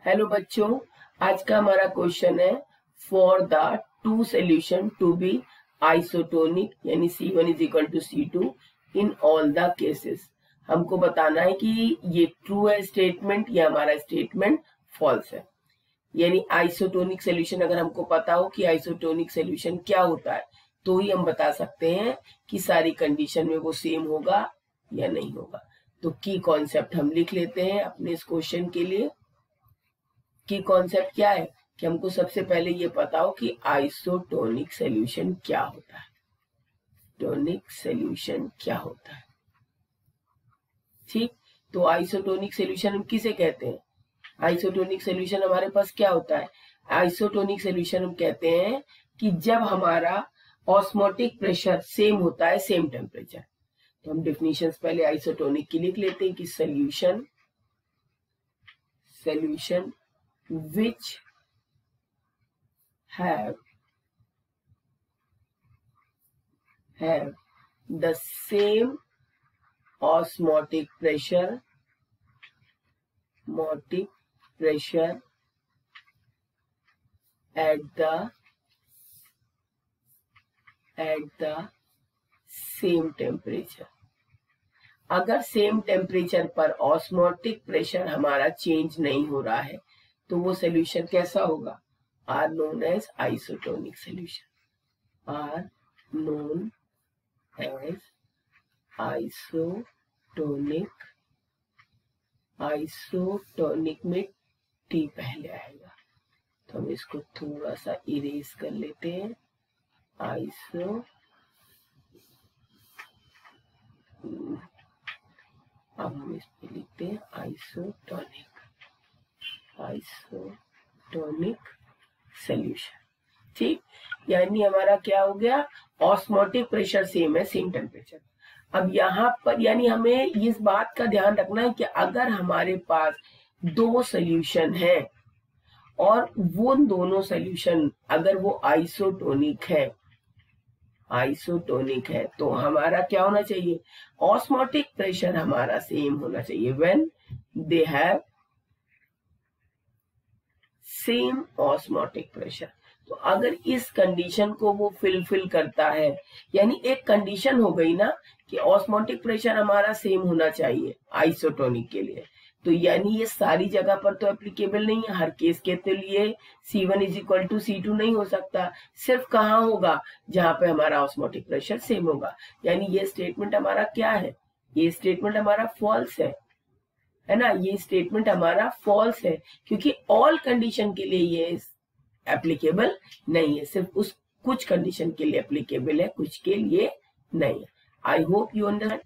Hello बच्चों, आज का हमारा क्वेश्चन है for the two solution to be isotonic यानी C1 is equal to C2 in all the cases. हमको बताना है कि ये ट्रू है स्टेटमेंट या हमारा स्टेटमेंट फॉल्स है। यानी आइसोटोनिक सोल्यूशन अगर हमको पता हो कि आइसोटोनिक सोल्यूशन क्या होता है तो ही हम बता सकते हैं कि सारी कंडीशन में वो सेम होगा या नहीं होगा। तो की कॉन्सेप्ट हम लिख लेते हैं अपने इस क्वेश्चन के लिए। की कॉन्सेप्ट क्या है कि हमको सबसे पहले ये पता हो कि आइसोटोनिक सॉल्यूशन क्या होता है। टोनिक सॉल्यूशन क्या होता है, ठीक। तो आइसोटोनिक सॉल्यूशन हम किसे कहते हैं? आइसोटोनिक सॉल्यूशन हमारे पास क्या होता है? आइसोटोनिक सॉल्यूशन हम कहते हैं कि जब हमारा ऑस्मोटिक प्रेशर सेम होता है सेम टेम्परेचर। तो हम डेफिनेशंस पहले आइसोटोनिक की लिख लेते हैं कि solution which have the same osmotic pressure at the same temperature। अगर सेम टेम्परेचर पर ऑस्मोटिक प्रेशर हमारा चेंज नहीं हो रहा है तो वो सोल्यूशन कैसा होगा? Are known as isotonic solution. Are known as isotonic में टी पहले आएगा तो हम इसको थोड़ा सा इरेज कर लेते हैं। अब हम इस पे लिखते हैं आइसोटोनिक सॉल्यूशन, ठीक। यानी हमारा क्या हो गया? ऑस्मोटिक प्रेशर सेम है सेम टेम्परेचर। अब यहाँ पर यानी हमें इस बात का ध्यान रखना है कि अगर हमारे पास दो सॉल्यूशन है और वो दोनों सॉल्यूशन अगर वो आइसोटोनिक है तो हमारा क्या होना चाहिए? ऑस्मोटिक प्रेशर हमारा सेम होना चाहिए when they have same osmotic pressure. तो अगर इस कंडीशन को वो फिल करता है, यानी एक कंडीशन हो गई ना कि ऑस्मोटिक प्रेशर हमारा सेम होना चाहिए आइसोटोनिक के लिए, तो यानी ये सारी जगह पर तो एप्लीकेबल नहीं है। हर केस के तो लिए C1 is equal to C2 नहीं हो सकता। सिर्फ कहाँ होगा? जहां पे हमारा ऑस्मोटिक प्रेशर सेम होगा। यानी ये स्टेटमेंट हमारा क्या है? ये स्टेटमेंट हमारा फॉल्स है ना। ये स्टेटमेंट हमारा फॉल्स है क्योंकि ऑल कंडीशन के लिए ये एप्लीकेबल नहीं है। सिर्फ उस कुछ कंडीशन के लिए एप्लीकेबल है, कुछ के लिए नहीं है। I hope you understand.